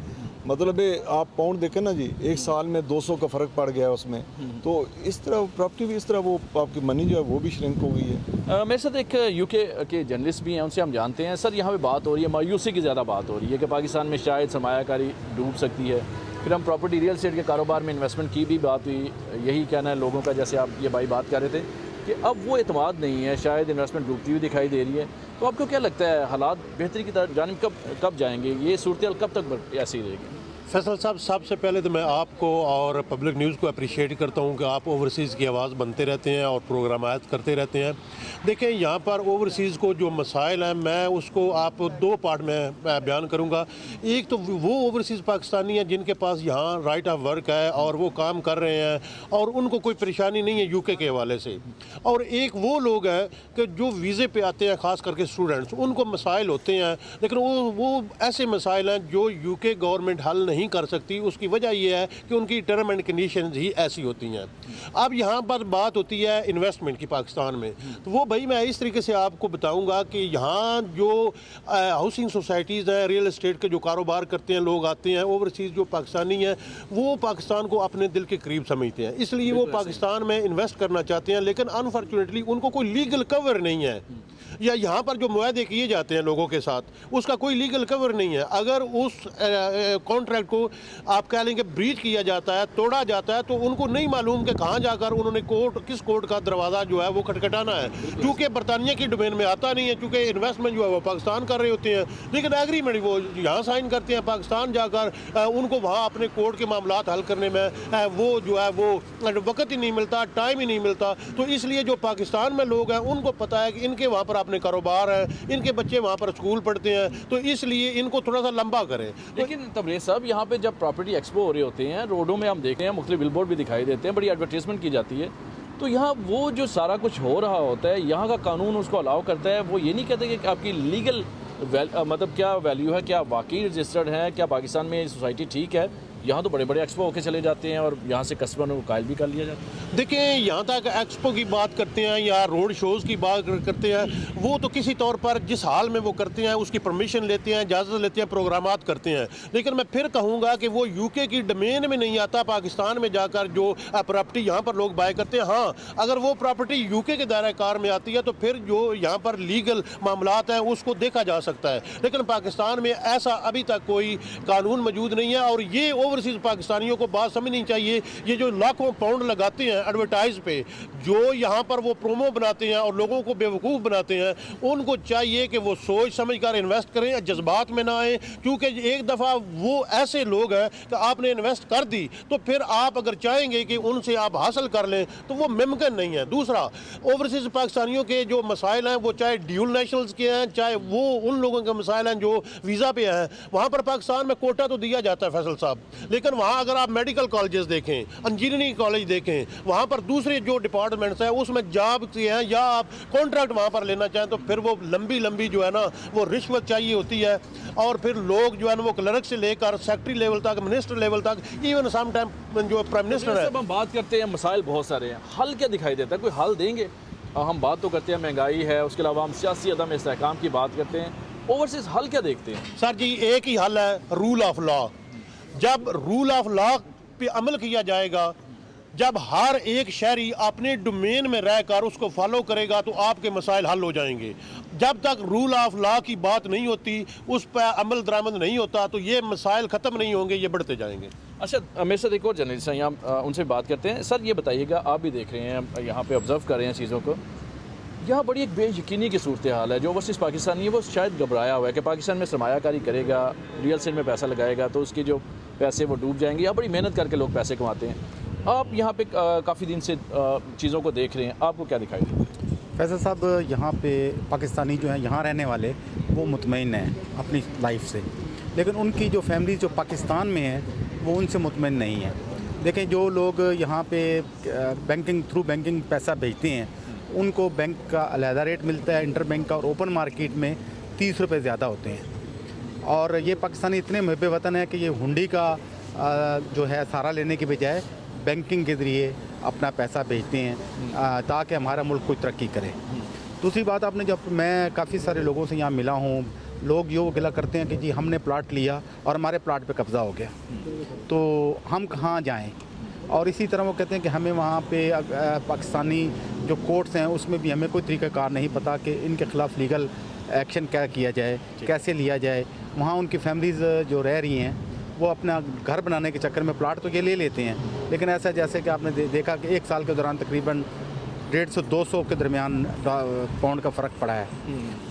मतलब है, आप पाउंड देखें ना जी, 1 साल में 200 का फ़र्क पड़ गया है उसमें। तो इस तरह प्रॉपर्टी भी, इस तरह वो आपकी मनी जो है वो भी श्रिंक हो गई है। मेरे साथ एक UK के जर्नलिस्ट भी हैं, उनसे हम जानते हैं। सर, यहाँ पे बात हो रही है, मायूसी की ज़्यादा बात हो रही है कि पाकिस्तान में शायद सरमायाकारी डूब सकती है। फिर हम प्रॉपर्टी रियल एस्टेट के कारोबार में इन्वेस्टमेंट की भी बात हुई, यही कहना है लोगों का, जैसे आप ये भाई बात कर रहे थे कि अब वो एतमाद नहीं है, शायद इन्वेस्टमेंट डूबती हुई दिखाई दे रही है। तो आपको क्या लगता है हालात बेहतरी की तरफ जानिब कब जाएंगे? ये सूरत हाल कब तक ऐसी रहेगी? फैसल साहब, सबसे पहले तो मैं आपको और पब्लिक न्यूज़ को अप्रिशिएट करता हूं कि आप ओवरसीज़ की आवाज़ बनते रहते हैं और प्रोग्रामात करते रहते हैं। देखें, यहाँ पर ओवरसीज़ को जो मसाइल हैं, मैं उसको आप दो पार्ट में बयान करूँगा। एक तो वो ओवरसीज़ पाकिस्तानी हैं जिनके पास यहाँ राइट ऑफ वर्क है और वो काम कर रहे हैं और उनको कोई परेशानी नहीं है यूके के हवाले से, और एक वो लोग हैं कि जो वीज़े पे आते हैं, ख़ास करके स्टूडेंट्स, उनको मसाइल होते हैं, लेकिन वो ऐसे मसाइल हैं जो यूके गवर्नमेंट हल नहीं कर सकती। उसकी वजह यह है कि उनकी टर्म एंड कंडीशंस ही ऐसी होती हैं। अब यहाँ पर बात होती है इन्वेस्टमेंट की पाकिस्तान में, तो वो भाई मैं इस तरीके से आपको बताऊँगा कि यहाँ जो हाउसिंग सोसाइटीज़ हैं, रियल एस्टेट के जो कारोबार करते हैं लोग आते हैं, ओवरसीज़ जो पाकिस्तानी हैं वो पाकिस्तान को अपने दिल के करीब समझते हैं, इसलिए वो पाकिस्तान में इन्वेस्ट करना चाहते हैं, लेकिन अनफॉर्चुनेटली उनको कोई लीगल कवर नहीं है, या यहाँ पर जो मुआहदे किए जाते हैं लोगों के साथ उसका कोई लीगल कवर नहीं है। अगर उस कॉन्ट्रैक्ट को आप कह लेंगे ब्रीच किया जाता है, तोड़ा जाता है, तो उनको नहीं मालूम कि कहाँ जाकर उन्होंने किस कोर्ट का दरवाज़ा जो है वो खटखटाना है, क्योंकि बरतानिया की डोमेन में आता नहीं है, क्योंकि इन्वेस्टमेंट जो है वो पाकिस्तान कर रहे होते हैं, लेकिन एग्रीमेंट वो यहाँ साइन करते हैं, पाकिस्तान जाकर उनको वहाँ अपने कोर्ट के मामलात हल करने में वो जो है वो वक्त ही नहीं मिलता, टाइम ही नहीं मिलता। तो इसलिए जो पाकिस्तान में लोग हैं उनको पता है कि इनके वहाँ पर अपने कारोबार है, इनके बच्चे वहाँ पर स्कूल पढ़ते हैं, तो इसलिए इनको थोड़ा सा लंबा करें। लेकिन तबरेज़ साहब, यहाँ पे जब प्रॉपर्टी एक्सपो हो रहे होते हैं, रोडों में हम देखते हैं, मुख्तलिफ बिलबोर्ड भी दिखाई देते हैं, बड़ी एडवर्टीजमेंट की जाती है, तो यहाँ वो जो सारा कुछ हो रहा होता है, यहाँ का कानून उसको अलाउ करता है। वो ये नहीं कहते कि आपकी लीगल मतलब क्या वैल्यू है, क्या वाकई रजिस्टर्ड है, क्या पाकिस्तान में सोसाइटी ठीक है। यहाँ तो बड़े बड़े एक्सपो होके चले जाते हैं और यहाँ से कस्टमर को कायल भी कर लिया जाता है। देखिए, यहाँ तक एक्सपो की बात करते हैं या रोड शोज़ की बात करते हैं, वो तो किसी तौर पर जिस हाल में वो करते हैं उसकी परमिशन लेते हैं, इजाज़त लेते हैं, प्रोग्रामात करते हैं, लेकिन मैं फिर कहूँगा कि वो यूके की डोमेन में नहीं आता। पाकिस्तान में जाकर जो प्रॉपर्टी यहाँ पर लोग बाय करते हैं, हाँ, अगर वो प्रॉपर्टी यूके के दायरा कार में आती है तो फिर जो यहाँ पर लीगल मामलात हैं उसको देखा जा सकता है, लेकिन पाकिस्तान में ऐसा अभी तक कोई कानून मौजूद नहीं है। और ये ओवरसीज़ पाकिस्तानियों को बात समझनी चाहिए, ये जो लाखों पाउंड लगाते हैं एडवर्टाइज पे, जो यहाँ पर वो प्रोमो बनाते हैं और लोगों को बेवकूफ़ बनाते हैं, उनको चाहिए कि वो सोच समझ कर इन्वेस्ट करें, जज्बात में ना आए, क्योंकि एक दफ़ा वो ऐसे लोग हैं कि आपने इन्वेस्ट कर दी तो फिर आप अगर चाहेंगे कि उनसे आप हासिल कर लें तो वो मुमकिन नहीं है। दूसरा, ओवरसीज़ पाकिस्तानियों के जो मसाइल हैं वो चाहे ड्यूल नेशनल्स के हैं, चाहे वो उन लोगों के मसाइल हैं जो वीज़ा पे हैं, वहाँ पर पाकिस्तान में कोटा तो दिया जाता है फैसल साहब, लेकिन वहाँ अगर आप मेडिकल कॉलेजेस देखें, इंजीनियरिंग कॉलेज देखें, वहाँ पर दूसरे जो डिपार्टमेंट्स हैं उसमें जॉब हैं, या आप कॉन्ट्रैक्ट वहाँ पर लेना चाहें तो फिर वो लंबी जो है ना वो रिश्वत चाहिए होती है, और फिर लोग जो है ना वो क्लर्क से लेकर सेक्रेटरी लेवल तक, मिनिस्टर लेवल तक, इवन सम टाइम जो प्राइम मिनिस्टर है। हम बात करते हैं, मसाइल बहुत सारे हैं, हल क्या दिखाई देता है? कोई हल देंगे? हम बात तो करते हैं महंगाई है, उसके अलावा हम सियासी अदम इस्तेहकाम की बात करते हैं, ओवरसीज़ हल क्या देखते हैं? सर जी, एक ही हल है, रूल ऑफ लॉ। जब रूल ऑफ लॉ पे अमल किया जाएगा, जब हर एक शहरी अपने डोमेन में रहकर उसको फॉलो करेगा तो आपके मसाइल हल हो जाएंगे। जब तक रूल ऑफ लॉ की बात नहीं होती, उस पर अमल दरामद नहीं होता, तो ये मसाइल ख़त्म नहीं होंगे, ये बढ़ते जाएंगे। अच्छा, मेरे साथ एक और जर्नलिस्ट हैं यहाँ, उनसे बात करते हैं। सर, ये बताइएगा, आप भी देख रहे हैं, यहाँ पे ऑब्ज़र्व कर रहे हैं चीज़ों को, यहाँ बड़ी एक बेयकीनी की सूरत हाल है। जो ओवरसीज़ पाकिस्तानी है वो शायद घबराया हुआ है कि पाकिस्तान में सरमायाकारी करेगा, रियल एस्टेट में पैसा लगाएगा तो उसके जो पैसे वो डूब जाएंगे, या बड़ी मेहनत करके लोग पैसे कमाते हैं। आप यहाँ पे काफ़ी दिन से चीज़ों को देख रहे हैं, आपको क्या दिखाई देता है? फैसल साहब, यहाँ पे पाकिस्तानी जो हैं, यहाँ रहने वाले, वो मुतमईन हैं अपनी लाइफ से, लेकिन उनकी जो फैमिली जो पाकिस्तान में है वो उनसे मुतमईन नहीं है। देखें, जो लोग यहाँ पे थ्रू बैंकिंग पैसा भेजते हैं, उनको बैंक का अलहदा रेट मिलता है, इंटर बैंक का, और ओपन मार्केट में 30 रुपये ज़्यादा होते हैं। और ये पाकिस्तानी इतने मुहब्बे वतन है कि ये हुंडी का जो है सहारा लेने के बजाय बैंकिंग के ज़रिए अपना पैसा भेजते हैं ताकि हमारा मुल्क कोई तरक्की करे। दूसरी बात, आपने जब मैं काफ़ी सारे लोगों से यहाँ मिला हूँ, लोग यो गिला करते हैं कि जी हमने प्लाट लिया और हमारे प्लाट पे कब्ज़ा हो गया, तो हम कहाँ जाएं। और इसी तरह वो कहते हैं कि हमें वहाँ पे पाकिस्तानी जो कोर्ट्स हैं उसमें भी हमें कोई तरीक़ाकार नहीं पता कि इनके ख़िलाफ़ लीगल एक्शन क्या किया जाए, कैसे लिया जाए। वहाँ उनकी फैमिलीज़ जो रह रही हैं वो अपना घर बनाने के चक्कर में प्लाट तो ये ले लेते हैं, लेकिन ऐसा जैसे कि आपने देखा कि 1 साल के दौरान तकरीबन 150 से 200 के दरमियान पाउंड का फ़र्क पड़ा है।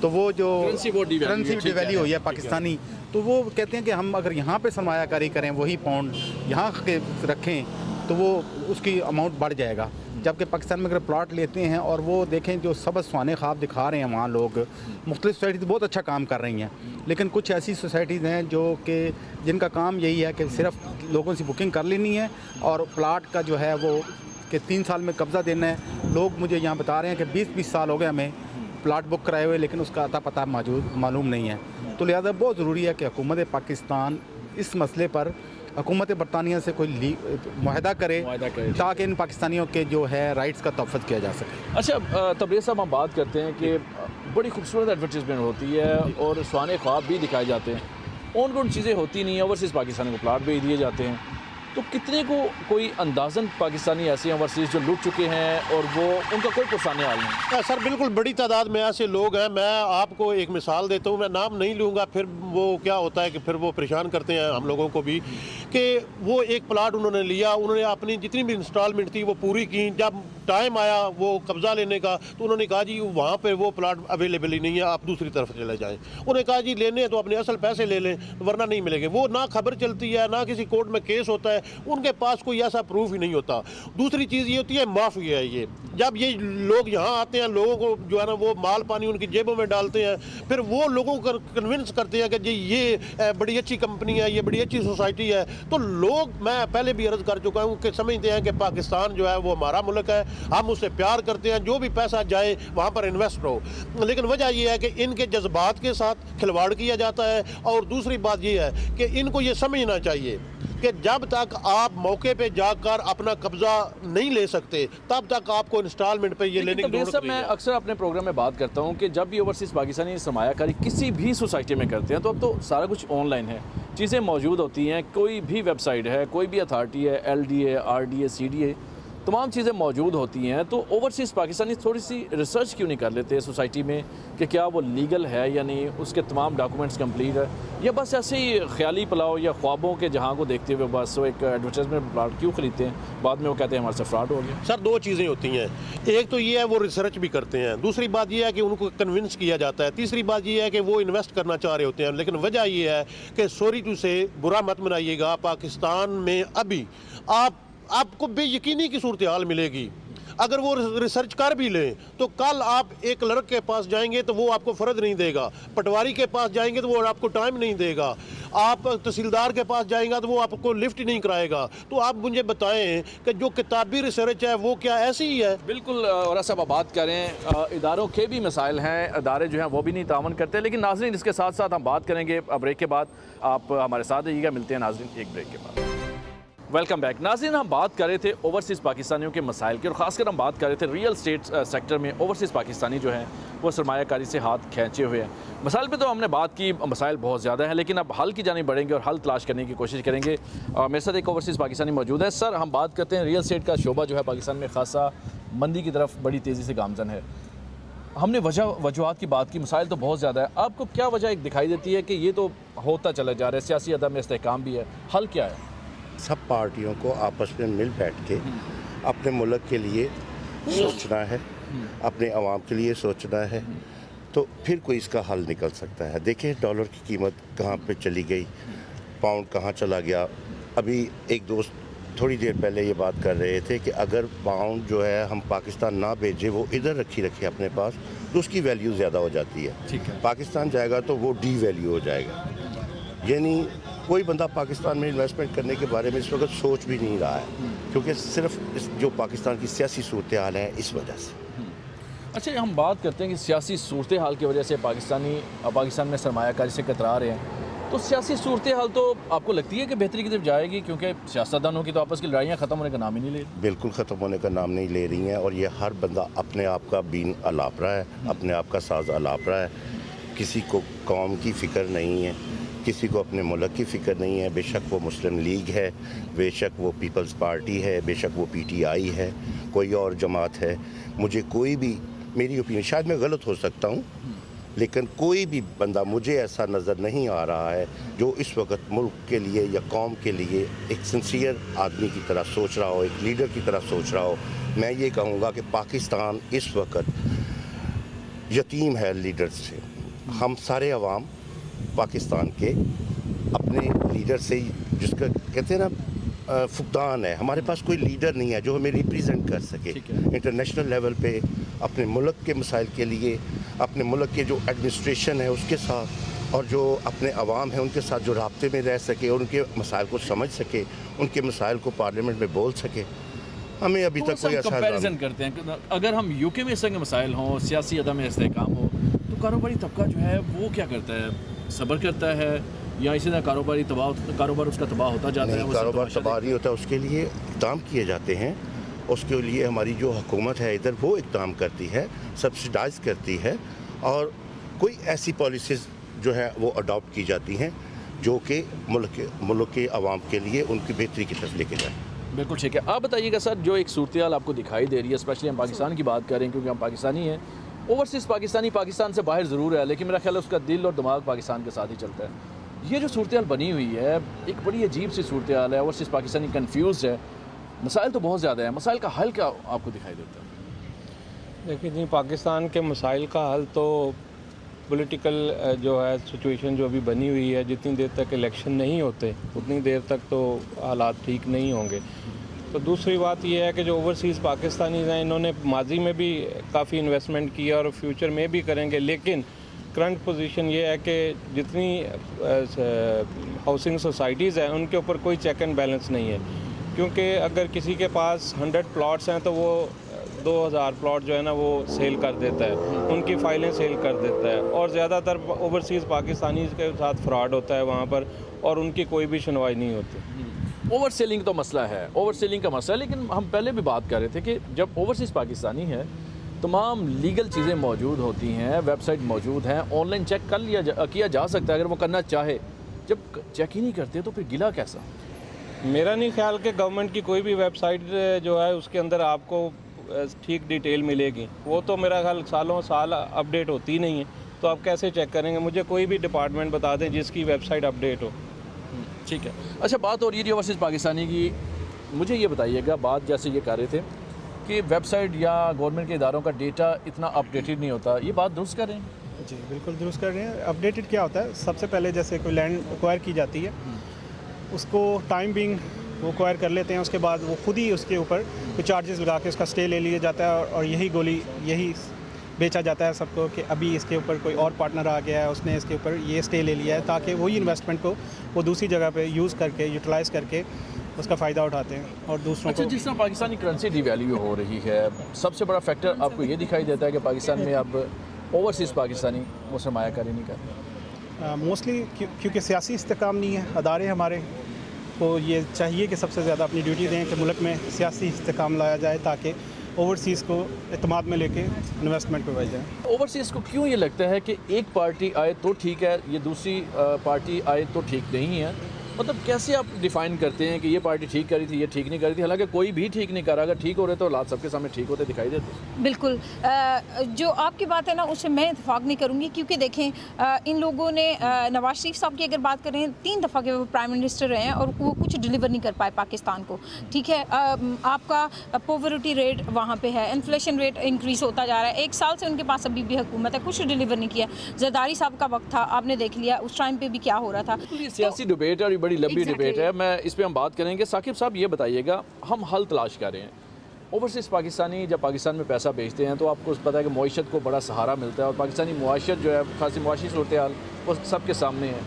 तो वो जो करेंसी डिवैल्यू हुई है पाकिस्तानी, तो वो कहते हैं कि हम अगर यहाँ पे सरमायाकारी करें, वही पाउंड यहाँ के रखें, तो वो उसकी अमाउंट बढ़ जाएगा। जबकि पाकिस्तान में अगर प्लॉट लेते हैं और वो देखें जो सबस सुहाने ख्वाब दिखा रहे हैं वहाँ लोग, मुख्तलिफ सोसाइटीज़ बहुत अच्छा काम कर रही हैं, लेकिन कुछ ऐसी सोसाइटीज़ हैं जो कि जिनका काम यही है कि सिर्फ लोगों से बुकिंग कर लेनी है और प्लाट का जो है वो कि 3 साल में कब्ज़ा देना है। लोग मुझे यहाँ बता रहे हैं कि 20-20 साल हो गए हमें प्लाट बुक कराए हुए, लेकिन उसका अता पता मालूम नहीं है। तो लिहाजा बहुत ज़रूरी है कि हुकूमत पाकिस्तान इस मसले पर हुकूमत बरतानिया से कोई मुआहदा करे ताकि इन पाकिस्तानियों के जो है राइट्स का तहफ़्फ़ुज़ किया जा सके। अच्छा तबरेज़ साहब, हम बात करते हैं कि बड़ी खूबसूरत एडवर्टीज़मेंट होती है और सुहाने ख्वाब भी दिखाए जाते हैं, कौन चीज़ें होती नहीं है, ओवरसीज़ पाकिस्तानी को प्लाट भी दिए जाते हैं, तो कितने को कोई अंदाज़न पाकिस्तानी ऐसे हैं ओवरसीज़ जो लूट चुके हैं और वो उनका कोई पुरसाने हाल नहीं? सर बिल्कुल बड़ी तादाद में ऐसे लोग हैं। मैं आपको एक मिसाल देता हूँ, मैं नाम नहीं लूँगा, फिर वो क्या होता है कि फिर वो परेशान करते हैं हम लोगों को भी, कि वो एक प्लाट उन्होंने लिया, उन्होंने अपनी जितनी भी इंस्टॉलमेंट थी वो पूरी की। जब टाइम आया वो कब्ज़ा लेने का, तो उन्होंने कहा जी वहाँ पर वो प्लाट अवेलेबल ही नहीं है, आप दूसरी तरफ चले जाएँ। उन्होंने कहा जी लेने तो अपने असल पैसे ले लें वरना नहीं मिलेंगे। वो ना खबर चलती है, ना किसी कोर्ट में केस होता है, उनके पास कोई ऐसा प्रूफ ही नहीं होता। दूसरी चीज़ ये होती है माफिया है। ये जब ये लोग यहाँ आते हैं, लोगों को जो है ना वो माल पानी उनकी जेबों में डालते हैं, फिर वो लोगों को कन्विंस करते हैं कि जी ये बड़ी अच्छी कंपनी है, ये बड़ी अच्छी सोसाइटी है। तो लोग, मैं पहले भी अर्ज़ कर चुका हूँ कि समझते हैं कि पाकिस्तान जो है वो हमारा मुल्क है, हम उससे प्यार करते हैं, जो भी पैसा जाए वहाँ पर इन्वेस्ट हो। लेकिन वजह यह है कि इनके जज्बात के साथ खिलवाड़ किया जाता है। और दूसरी बात यह है कि इनको ये समझना चाहिए कि जब तक आप मौके पे जाकर अपना कब्जा नहीं ले सकते, तब तक आपको इंस्टॉलमेंट पे ये लेने की जरूरत नहीं मैं है। अक्सर अपने प्रोग्राम में बात करता हूँ कि जब भी ओवरसीज़ पाकिस्तानी सरमायाकारी किसी भी सोसाइटी में करते हैं, तो अब तो सारा कुछ ऑनलाइन है, चीज़ें मौजूद होती हैं, कोई भी वेबसाइट है, कोई भी अथॉरिटी है, LDA, RDA, CDA, तमाम चीज़ें मौजूद होती हैं। तो ओवरसीज़ पाकिस्तानी थोड़ी सी रिसर्च क्यों नहीं कर लेते सोसाइटी में कि क्या वो लीगल है या नहीं, उसके तमाम डॉक्यूमेंट्स कंप्लीट है, या बस ऐसे ही ख्याली पुलाव या ख्वाबों के जहां को देखते हुए बस वो एक एडवर्टाइजमेंट प्लाट क्यों खरीदते हैं, बाद में वो कहते हैं हमारे से फ्रॉड हो गया? सर दो चीज़ें होती हैं, एक तो ये है वो रिसर्च भी करते हैं, दूसरी बात ये है कि उनको कन्विंस किया जाता है, तीसरी बात ये है कि वो इन्वेस्ट करना चाह रहे होते हैं। लेकिन वजह ये है कि सॉरी टू से, बुरा मत मनाइएगा, पाकिस्तान में अभी आपको बेयकीनी की सूरत हाल मिलेगी। अगर वो रिसर्च कर भी लें तो कल आप एक लड़के के पास जाएंगे तो वो आपको फ़र्ज नहीं देगा, पटवारी के पास जाएंगे तो वो आपको टाइम नहीं देगा, आप तहसीलदार के पास जाएंगे तो वो आपको लिफ्ट नहीं कराएगा। तो आप मुझे बताएं कि जो किताबी रिसर्च है वो क्या ऐसी ही है? बिल्कुल। और सब आप बात करें, इदारों के भी मसाइल हैं, इदारे जो हैं वो भी नहीं तावन करते। लेकिन नाज़रीन, इसके साथ साथ हम बात करेंगे ब्रेक के बाद। आप हमारे साथ रहिएगा, मिलते हैं नाज़रीन एक ब्रेक के बाद। वेलकम बैक नाज़रीन। हम बात कर रहे थे ओवरसीज़ पाकिस्तानियों के मसाइल की, और ख़ासकर हम बात कर रहे थे रियल स्टेट सेक्टर में ओवरसीज़ पाकिस्तानी जो हैं वो सरमायाकारी से हाथ खींचे हुए हैं। मसाइल पे तो हमने बात की, मसाइल बहुत ज़्यादा हैं, लेकिन अब हल की जानिब बढ़ेंगे और हल तलाश करने की कोशिश करेंगे। मेरे साथ एक ओवरसीज़ पाकिस्तानी मौजूद है। सर, हम बात करते हैं रियल स्टेट का शोबा जो है पाकिस्तान में खासा मंदी की तरफ बड़ी तेज़ी से गामज़न है। हमने वजूहात की बात की, मसाइल तो बहुत ज़्यादा है, आपको क्या वजह एक दिखाई देती है कि ये तो होता चला जा रहा है, सियासी अदम इस्तेहकाम भी है, हल क्या है? सब पार्टियों को आपस में मिल बैठ के अपने मुल्क के लिए सोचना है, अपने अवाम के लिए सोचना है, तो फिर कोई इसका हल निकल सकता है। देखिए डॉलर की कीमत कहाँ पे चली गई, पाउंड कहाँ चला गया। अभी एक दोस्त थोड़ी देर पहले ये बात कर रहे थे कि अगर पाउंड जो है हम पाकिस्तान ना भेजें, वो इधर रखे अपने पास, तो उसकी वैल्यू ज़्यादा हो जाती है। ठीक है। पाकिस्तान जाएगा तो वो डी वैल्यू हो जाएगा। यानी कोई बंदा पाकिस्तान में इन्वेस्टमेंट करने के बारे में इस वक्त सोच भी नहीं रहा है, क्योंकि सिर्फ इस जो पाकिस्तान की सियासी सूरत हाल है इस वजह से। अच्छा, हम बात करते हैं कि सियासी सूरत हाल की वजह से पाकिस्तान में सरमायाकारी से कतरा रहे हैं, तो सियासी सूरत हाल तो आपको लगती है कि बेहतरी की तरफ जाएगी, क्योंकि सियासतदानों की तो आपस की लड़ाइयाँ ख़त्म होने का नाम ही नहीं ले रही? बिल्कुल ख़त्म होने का नाम नहीं ले रही हैं, और ये हर बंदा अपने आप का बीन अलाप रहा है, अपने आप का साज अलाप रहा है। किसी को कौम की फ़िक्र नहीं है, किसी को अपने मुल्क की फ़िक्र नहीं है, बेशक वो मुस्लिम लीग है, बेशक वो पीपल्स पार्टी है, बेशक वो PTI है, कोई और जमात है। मुझे कोई भी, मेरी ओपिनियन, शायद मैं गलत हो सकता हूँ, लेकिन कोई भी बंदा मुझे ऐसा नज़र नहीं आ रहा है जो इस वक्त मुल्क के लिए या कौम के लिए एक सिंसियर आदमी की तरह सोच रहा हो, एक लीडर की तरह सोच रहा हो। मैं ये कहूँगा कि पाकिस्तान इस वक्त यतीम है लीडर से। हम सारे अवाम पाकिस्तान के अपने लीडर से जिसका कहते हैं ना फुकदान है। हमारे पास कोई लीडर नहीं है जो हमें रिप्रेजेंट कर सके इंटरनेशनल लेवल पे अपने मुल्क के मसाइल के लिए, अपने मुल्क के जो एडमिनिस्ट्रेशन है उसके साथ और जो अपने अवाम है उनके साथ जो राब्ते में रह सके और उनके मसाइल को समझ सके, उनके मसाइल को पार्लियामेंट में बोल सके। हमें अभी तक कोई ऐसा कंपैरिजन करते हैं कि अगर हम यूके में इस तरह के मसाइल हों, सियासी अदम इस्तेहकाम हो, तो कारोबारी तबका जो है वो क्या करता है? सब्र करता है या इसी तरह कारोबार उसका तबाह होता जाता है? कारोबार तबाह नहीं होता, उसके लिए इक़दाम किए जाते हैं। उसके लिए हमारी जो हुकूमत है इधर वो इक़दाम करती है, सब्सिडाइज़ करती है और कोई ऐसी पॉलिसीज़ जो है वो अडॉप्ट की जाती हैं जो कि मुल्क के आवाम के लिए उनकी बेहतरी की तरफ लेके जाए। बिल्कुल ठीक है। आप बताइएगा सर, जो एक सूरत आपको दिखाई दे रही है, स्पेशली हम पाकिस्तान की बात करें क्योंकि हम पाकिस्तानी हैं, ओवरसीज़ पाकिस्तानी पाकिस्तान से बाहर ज़रूर है लेकिन मेरा ख्याल है उसका दिल और दिमाग पाकिस्तान के साथ ही चलता है। ये जो सूरत बनी हुई है एक बड़ी अजीब सी सूरत है। ओवरसीज़ पाकिस्तानी कन्फ्यूज़ है, मसाइल तो बहुत ज़्यादा है, मसाइल का हल क्या आपको दिखाई देता है? देखिए जी, पाकिस्तान के मसाइल का हल तो पॉलिटिकल जो है सिचुएशन जो अभी बनी हुई है, जितनी देर तक इलेक्शन नहीं होते उतनी देर तक तो हालात ठीक नहीं होंगे। तो दूसरी बात यह है कि जो ओवरसीज़ पाकिस्तानी हैं इन्होंने माजी में भी काफ़ी इन्वेस्टमेंट किया और फ्यूचर में भी करेंगे, लेकिन करंट पोजीशन ये है कि जितनी हाउसिंग सोसाइटीज़ हैं उनके ऊपर कोई चेक एंड बैलेंस नहीं है। क्योंकि अगर किसी के पास 100 प्लॉट्स हैं तो वो 2000 प्लॉट जो है ना वो सेल कर देता है, उनकी फाइलें सेल कर देता है और ज़्यादातर ओवरसीज़ पाकिस्तानी के साथ फ्रॉड होता है वहाँ पर और उनकी कोई भी सुनवाई नहीं होती। ओवर सेलिंग तो मसला है, ओवर सेलिंग का मसला है, लेकिन हम पहले भी बात कर रहे थे कि जब ओवरसीज़ पाकिस्तानी है तमाम लीगल चीज़ें मौजूद होती हैं, वेबसाइट मौजूद हैं, ऑनलाइन चेक किया जा सकता है अगर वो करना चाहे। जब चेक ही नहीं करते तो फिर गिला कैसा? मेरा नहीं ख्याल कि गवर्नमेंट की कोई भी वेबसाइट जो है उसके अंदर आपको ठीक डिटेल मिलेगी। वो तो मेरा ख्याल सालों साल अपडेट होती ही नहीं है, तो आप कैसे चेक करेंगे? मुझे कोई भी डिपार्टमेंट बता दें जिसकी वेबसाइट अपडेट हो। ठीक है। अच्छा, बात हो रही है ओवरसीज़ पाकिस्तानी की, मुझे ये बताइएगा, बात जैसे ये कर रहे थे कि वेबसाइट या गवर्नमेंट के इदारों का डेटा इतना अपडेटेड नहीं होता, ये बात दुरुस्त कर रहे हैं? जी बिल्कुल दुरुस्त कर रहे हैं। अपडेटेड क्या होता है? सबसे पहले जैसे कोई लैंड एक्वायर की जाती है उसको टाइम बिंग वो एक्वायर कर लेते हैं, उसके बाद वो खुद ही उसके ऊपर कोई चार्जेस लगा के उसका स्टे ले लिया जाता है और यही बेचा जाता है सबको कि अभी इसके ऊपर कोई और पार्टनर आ गया है, उसने इसके ऊपर ये स्टे ले लिया है, ताकि वही इन्वेस्टमेंट को वो दूसरी जगह पे यूज़ करके यूटिलाइज़ करके उसका फ़ायदा उठाते हैं और दूसरों को। जिस तरह पाकिस्तानी करेंसी डिवैल्यू हो रही है, सबसे बड़ा फैक्टर आपको ये दिखाई देता है कि पाकिस्तान में अब ओवरसीज़ पाकिस्तानी वो सरमायाकारी नहीं कर रहे? मोस्टली क्योंकि सियासी इस्तेकाम नहीं है। अदारे हमारे को ये चाहिए कि सबसे ज़्यादा अपनी ड्यूटी दें कि मुल्क में सियासी इस्तेकाम लाया जाए ताकि ओवरसीज़ को एतमाद में लेके इन्वेस्टमेंट पे भेजा जाए। ओवरसीज़ को क्यों ये लगता है कि एक पार्टी आए तो ठीक है, ये दूसरी पार्टी आए तो ठीक नहीं है? मतलब कैसे आप डिफ़ाइन करते हैं कि ये पार्टी ठीक करी थी, ये ठीक नहीं करी थी? हालांकि कोई भी ठीक नहीं करा, अगर ठीक हो रहे तो हालात सबके सामने ठीक होते दिखाई देते। बिल्कुल, जो आपकी बात है ना उससे मैं इत्तेफाक नहीं करूँगी, क्योंकि देखें इन लोगों ने नवाज शरीफ साहब की अगर बात करें 3 दफ़ा के वो प्राइम मिनिस्टर रहे हैं और वो कुछ डिलीवर नहीं कर पाए पाकिस्तान को। ठीक है, आपका पॉवर्टी रेट वहाँ पे है, इन्फ्लेशन रेट इंक्रीज़ होता जा रहा है, 1 साल से उनके पास अभी भी हुकूमत है, कुछ डिलीवर नहीं किया। जरदारी साहब का वक्त था, आपने देख लिया उस टाइम पर भी क्या हो रहा था। सियासी डिबेट है, बड़ी लंबी डिबेट है, मैं इस पे हम बात करेंगे। साकिब साहब ये बताइएगा, हम हल तलाश कर रहे हैं। ओवरसीज़ पाकिस्तानी जब पाकिस्तान में पैसा भेजते हैं तो आपको पता है कि मईशत को बड़ा सहारा मिलता है और पाकिस्तानी मुआशरत जो है, खासी मुआशी सूरत हाल वो सबके सामने है।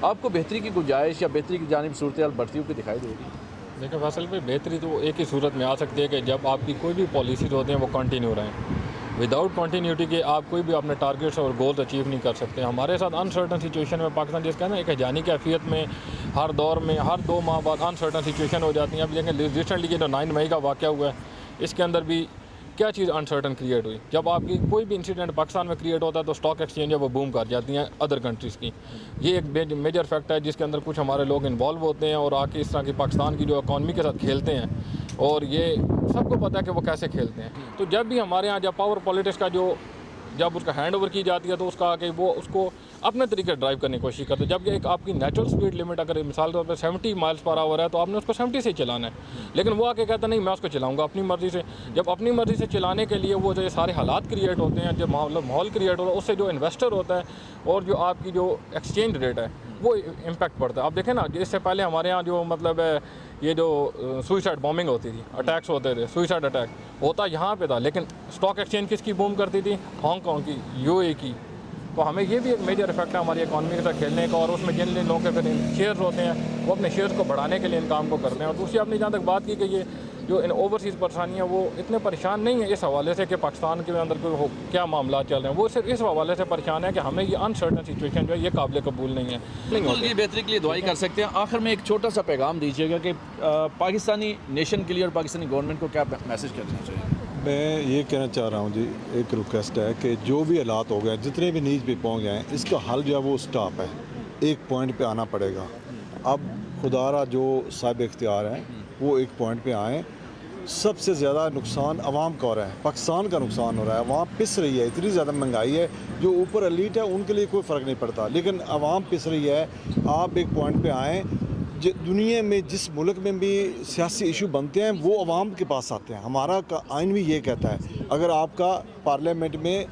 आपको बेहतरी की गुंजाइश या बेहतरी की जानिब सूरत हाल बढ़ती हुई दिखाई देगी? देखिए, फसल में बेहतरी तो एक ही सूरत में आ सकती है कि जब आपकी कोई भी पॉलिसीज होते हैं वो कंटिन्यू रहें। विदाउट कंटिन्यूटी के आप कोई भी अपने टारगेट्स और गोल्स अचीव नहीं कर सकते। हमारे साथ अनसर्टन सिचुएशन में पाकिस्तान जिसका ना एक जानी कैफियत में हर दौर में हर 2 माह बाद अनसर्टन सिचुएशन हो जाती है। अब देखें रिसेंटली ये जो 9 मई का वाक़या हुआ है, इसके अंदर भी क्या चीज़ अनसर्टन क्रिएट हुई। जब आपकी कोई भी इंसिडेंट पाकिस्तान में क्रिएट होता है तो स्टॉक एक्सचेंज है वो बूम कर जाती हैं अदर कंट्रीज़ की। ये एक मेजर फैक्टर है जिसके अंदर कुछ हमारे लोग इन्वॉल्व होते हैं और आके इस तरह की पाकिस्तान की जो इकॉनमी के साथ खेलते हैं और ये सबको पता है कि वो कैसे खेलते हैं। तो जब भी हमारे यहाँ जब पावर पॉलिटिक्स का जो जब उसका हैंड ओवर की जाती है तो उसका आके वो उसको अपने तरीके से ड्राइव करने की कोशिश करते हैं। जबकि एक आपकी नेचुरल स्पीड लिमिट अगर मिसाल के तौर पर 70 माइल्स पर आवर है तो आपने उसको 70 से चलाना है, लेकिन वो आके कहता नहीं मैं उसको चलाऊँगा अपनी मर्ज़ी से। जब अपनी मर्ज़ी से चलाने के लिए वो जो सारे हालात क्रिएट होते हैं, जब माहौल क्रिएट होता है, उससे जो इन्वेस्टर होता है और जो आपकी जो एक्सचेंज रेट है वो इम्पैक्ट पड़ता है। आप देखें ना, इससे पहले हमारे यहाँ जो मतलब ये जो सुइसाइड बॉम्बिंग होती थी, अटैक्स होते थे, सुइसाइड अटैक होता यहाँ पे था, लेकिन स्टॉक एक्सचेंज किसकी बूम करती थी? हांगकॉन्ग की, यूए की। तो हमें ये भी एक मेजर इफेक्ट है हमारी इकॉनमी के साथ खेलने का, और उसमें जिन लोगों के फिर शेयर्स होते हैं वो अपने शेयर्स को बढ़ाने के लिए इन काम को करते हैं। और दूसरी आपने जहाँ तक बात की कि ये जो इन ओवरसीज़ परेशानी है वो इतने परेशान नहीं है इस हवाले से कि पाकिस्तान के अंदर कोई क्या मामला चल रहे हैं, वो सिर्फ इस हवाले से परेशान है कि हमें ये अनसर्टन सिचुएशन जो है ये काबिल कबूल नहीं है। बिल्कुल, ये बेहतरी के लिए दुआई कर सकते हैं। आखिर में एक छोटा सा पैगाम दीजिएगा कि पाकिस्तानी नेशन के लिए और पाकिस्तानी गवर्नमेंट को क्या मैसेज करना चाहिए? मैं ये कहना चाह रहा हूँ जी, एक रिक्वेस्ट है कि जो भी हालात हो गए, जितने भी नीच पे पहुँच गए, इसका हल जो है वो स्टॉप है, एक पॉइंट पे आना पड़ेगा। अब खुदारा जो साहिब इख्तियार हैं वो एक पॉइंट पे आएँ। सबसे ज़्यादा नुकसान आवाम का हो रहा है, पाकिस्तान का नुकसान हो रहा है। आवाम पिस रही है, इतनी ज़्यादा महंगाई है, जो ऊपर एलीट है उनके लिए कोई फ़र्क नहीं पड़ता, लेकिन आवाम पिस रही है। आप एक पॉइंट पे आएँ, दुनिया में जिस मुल्क में भी सियासी इशू बनते हैं वो आवाम के पास आते हैं। हमारा आइन भी ये कहता है, अगर आपका पार्लियामेंट में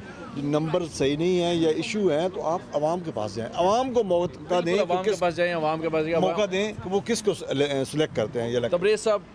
नंबर सही नहीं है या इशू है तो आप आवाम के पास जाएं, आवाम को मौका दें, आवाम के पास जाएं, आवाम के पास मौका दें कि वो किसको सिलेक्ट करते हैं। ये तबरेज़ साहब,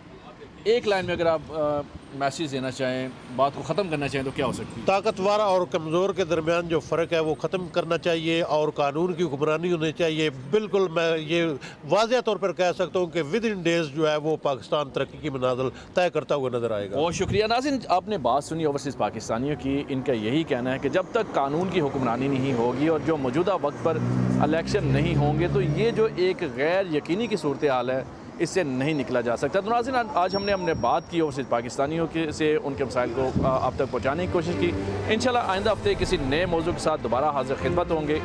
एक लाइन में अगर आप मैसेज देना चाहें, बात को ख़त्म करना चाहें तो क्या हो सकती है? ताकतवर और कमज़ोर के दरमियान जो फ़र्क है वो ख़त्म करना चाहिए और कानून की हुक्मरानी होनी चाहिए। बिल्कुल मैं ये वाज़ेह तौर पर कह सकता हूँ कि विद इन डेज़ जो है वो पाकिस्तान तरक्की की मनाज़िल तय करता हुआ नज़र आएगा। बहुत शुक्रिया। नाज़रीन, आपने बात सुनी ओवरसीज़ पाकिस्तानियों की। इनका यही कहना है कि जब तक कानून की हुक्मरानी नहीं होगी और जो मौजूदा वक्त पर इलेक्शन नहीं होंगे तो ये जो एक गैर यकीनी की सूरत हाल है इससे नहीं निकला जा सकता। तो नाज़रीन, आज हमने बात की ओवरसीज़ पाकिस्तानियों के से उनके मसाइल को आप तक पहुँचाने की कोशिश की। इंशाल्लाह आइंदा हफ्ते किसी नए मौजू के साथ दोबारा हाज़िर खिदमत होंगे।